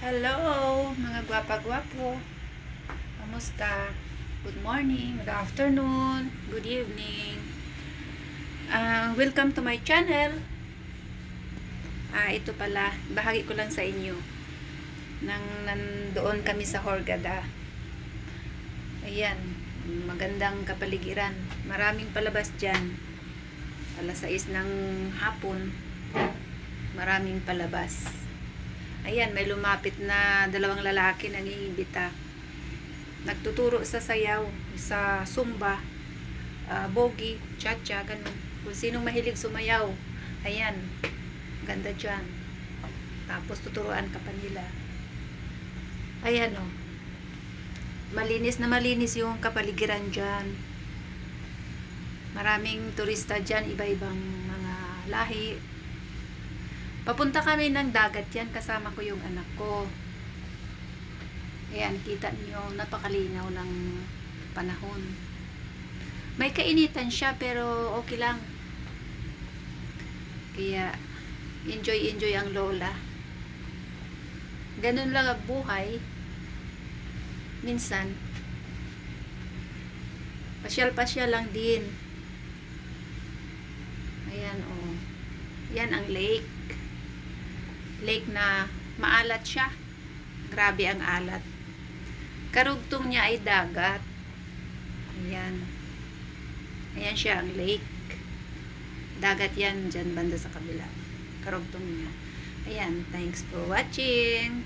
Hello, mga gwapa-gwapo. Kamusta? Good morning, good afternoon, good evening. Welcome to my channel. Ito pala, bahagi ko lang sa inyo. Nandoon kami sa Hurghada. Ayan, magandang kapaligiran. Maraming palabas dyan. Alas 6 ng hapon. Maraming palabas. Ayan, may lumapit na dalawang lalaki nangiimbita. Nagtuturo sa sayaw, sa zumba, bogi, cha-cha, ganun. Kung sinong mahilig sumayaw, ayan, ganda dyan. Tapos tuturuan ka pa nila. Ayan o. Malinis na malinis yung kapaligiran dyan. Maraming turista dyan, iba-ibang mga lahi. Papunta kami ng dagat yan, kasama ko yung anak ko. Ayan, kita niyo, napakalinaw ng panahon. May kainitan siya, pero okay lang. Kaya, enjoy ang lola. Ganun lang ang buhay. Minsan, pasyal-pasyal lang din. Ayan, oh. Yan ang lake. Lake na maalat siya. Grabe ang alat. Karugtong niya ay dagat. Ayan. Ayan siya ang lake. Dagat yan dyan banda sa kabila. Karugtong niya. Ayan. Thanks for watching.